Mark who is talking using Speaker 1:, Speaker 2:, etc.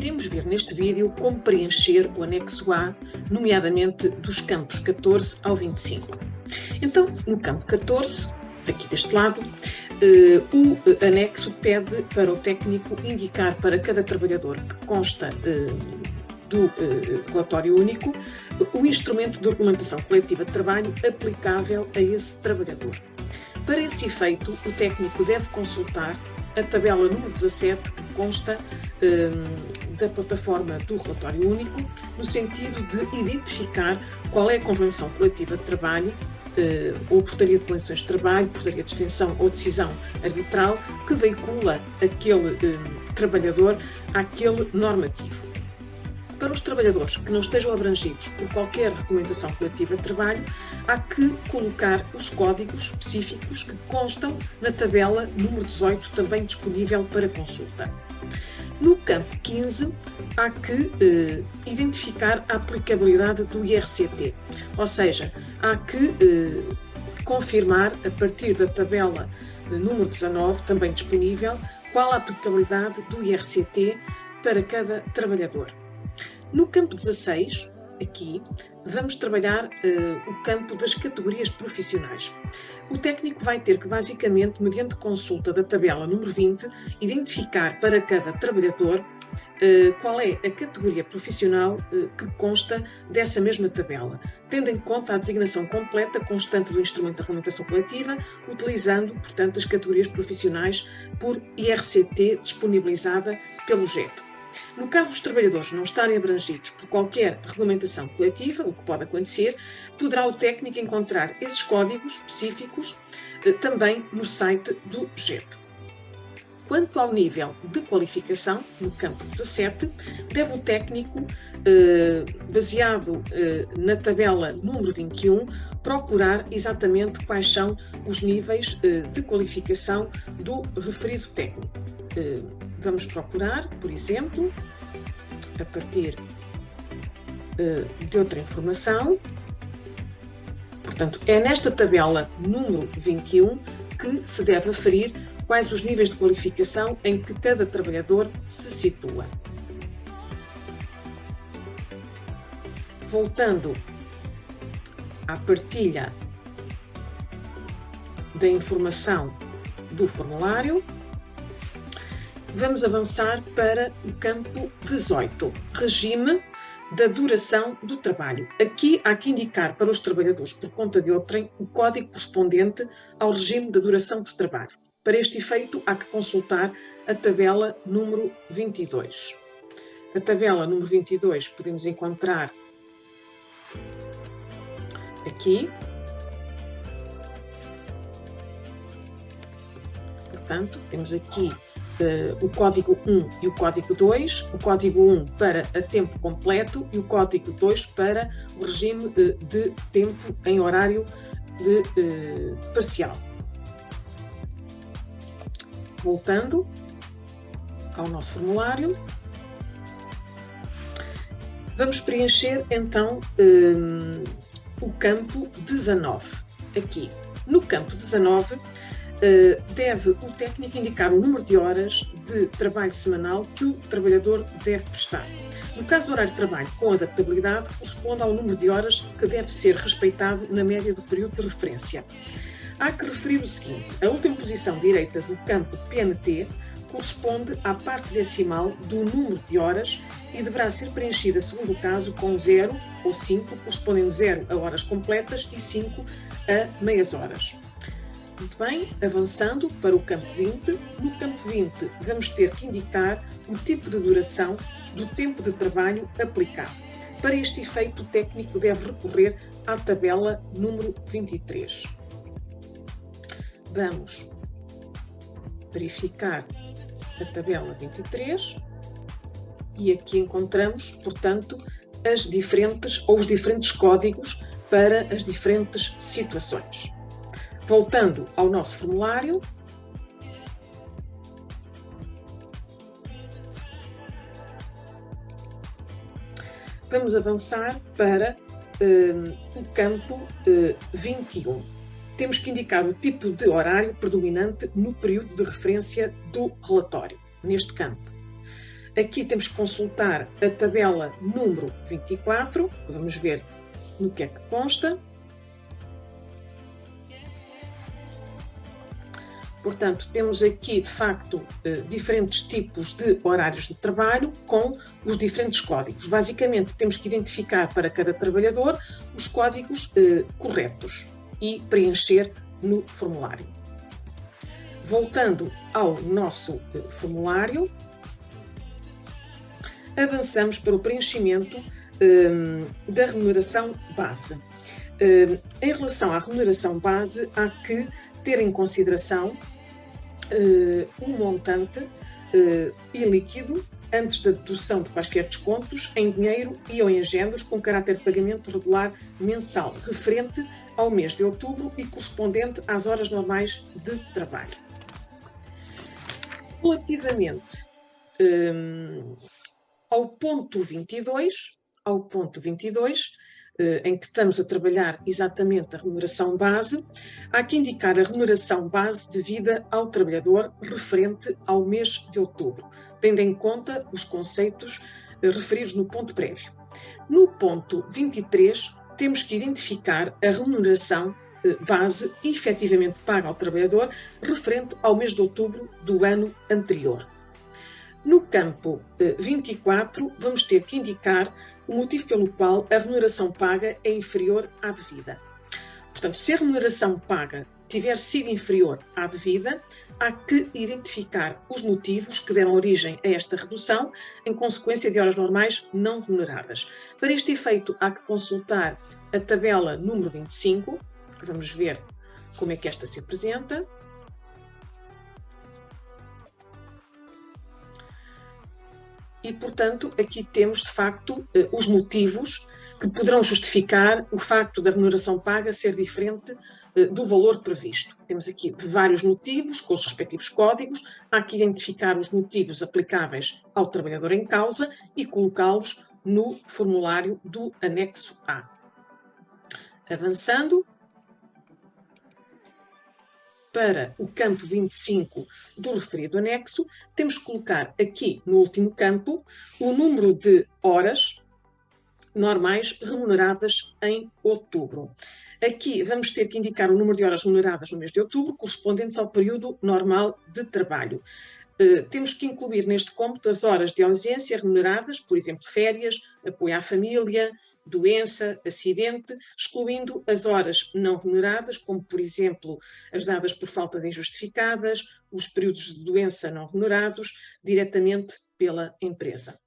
Speaker 1: Iremos ver neste vídeo como preencher o anexo A, nomeadamente dos campos 14 ao 25. Então, no campo 14, aqui deste lado, o anexo pede para o técnico indicar para cada trabalhador que consta do relatório único o instrumento de regulamentação coletiva de trabalho aplicável a esse trabalhador. Para esse efeito, o técnico deve consultar a tabela número 17 que consta da plataforma do relatório único, no sentido de identificar qual é a convenção coletiva de trabalho ou portaria de condições de trabalho, portaria de extensão ou decisão arbitral que veicula aquele trabalhador àquele normativo. Para os trabalhadores que não estejam abrangidos por qualquer regulamentação coletiva de trabalho, há que colocar os códigos específicos que constam na tabela número 18, também disponível para consulta. No campo 15, há que identificar a aplicabilidade do IRCT, ou seja, há que confirmar, a partir da tabela número 19, também disponível, qual a aplicabilidade do IRCT para cada trabalhador. No campo 16, aqui, vamos trabalhar o campo das categorias profissionais. O técnico vai ter que, basicamente, mediante consulta da tabela número 20, identificar para cada trabalhador qual é a categoria profissional que consta dessa mesma tabela, tendo em conta a designação completa constante do instrumento de regulamentação coletiva, utilizando, portanto, as categorias profissionais por IRCT disponibilizada pelo GEP. No caso dos trabalhadores não estarem abrangidos por qualquer regulamentação coletiva, o que pode acontecer, poderá o técnico encontrar esses códigos específicos também no site do GEP. Quanto ao nível de qualificação, no campo 17, deve o técnico, baseado na tabela número 21, procurar exatamente quais são os níveis de qualificação do referido técnico. Vamos procurar, por exemplo, a partir de outra informação. Portanto, é nesta tabela número 21 que se deve aferir quais os níveis de qualificação em que cada trabalhador se situa. Voltando à partilha da informação do formulário, vamos avançar para o campo 18, regime da duração do trabalho. Aqui há que indicar para os trabalhadores por conta de outrem o código correspondente ao regime da duração do trabalho. Para este efeito, há que consultar a tabela número 22. A tabela número 22 podemos encontrar aqui. Portanto, temos aqui o código 1 e o código 2, o código 1 para a tempo completo e o código 2 para o regime de tempo em horário de parcial. Voltando ao nosso formulário, vamos preencher então o campo 19. Aqui, no campo 19, deve o técnico indicar o número de horas de trabalho semanal que o trabalhador deve prestar. No caso do horário de trabalho com adaptabilidade, corresponde ao número de horas que deve ser respeitado na média do período de referência. Há que referir o seguinte: a última posição direita do campo PNT corresponde à parte decimal do número de horas e deverá ser preenchida, segundo o caso, com 0 ou 5, correspondendo 0 a horas completas e 5 a meias horas. Muito bem, avançando para o campo 20. No campo 20, vamos ter que indicar o tipo de duração do tempo de trabalho aplicado. Para este efeito, o técnico deve recorrer à tabela número 23. Vamos verificar a tabela 23 e aqui encontramos, portanto, os diferentes códigos para as diferentes situações. Voltando ao nosso formulário, vamos avançar para o campo 21. Temos que indicar o tipo de horário predominante no período de referência do relatório, neste campo. Aqui temos que consultar a tabela número 24, vamos ver no que é que consta. Portanto, temos aqui, de facto, diferentes tipos de horários de trabalho com os diferentes códigos. Basicamente, temos que identificar para cada trabalhador os códigos corretos e preencher no formulário. Voltando ao nosso formulário, avançamos para o preenchimento da remuneração base. Em relação à remuneração base, há que ter em consideração um montante e líquido antes da dedução de quaisquer descontos em dinheiro e ou em agendas com caráter de pagamento regular mensal, referente ao mês de outubro e correspondente às horas normais de trabalho. Relativamente ao ponto 22, em que estamos a trabalhar exatamente a remuneração base, há que indicar a remuneração base devida ao trabalhador referente ao mês de outubro, tendo em conta os conceitos referidos no ponto prévio. No ponto 23, temos que identificar a remuneração base efetivamente paga ao trabalhador referente ao mês de outubro do ano anterior. No campo 24, vamos ter que indicar o motivo pelo qual a remuneração paga é inferior à devida. Portanto, se a remuneração paga tiver sido inferior à devida, há que identificar os motivos que deram origem a esta redução em consequência de horas normais não remuneradas. Para este efeito, há que consultar a tabela número 25, que vamos ver como é que esta se apresenta. E, portanto, aqui temos, de facto, os motivos que poderão justificar o facto da remuneração paga ser diferente do valor previsto. Temos aqui vários motivos, com os respectivos códigos. Há que identificar os motivos aplicáveis ao trabalhador em causa e colocá-los no formulário do anexo A. Avançando para o campo 25 do referido anexo, temos que colocar aqui no último campo o número de horas normais remuneradas em outubro. Aqui vamos ter que indicar o número de horas remuneradas no mês de outubro, correspondentes ao período normal de trabalho. Temos que incluir neste cômputo as horas de ausência remuneradas, por exemplo, férias, apoio à família, doença, acidente, excluindo as horas não remuneradas, como, por exemplo, as dadas por faltas injustificadas, os períodos de doença não remunerados, diretamente pela empresa.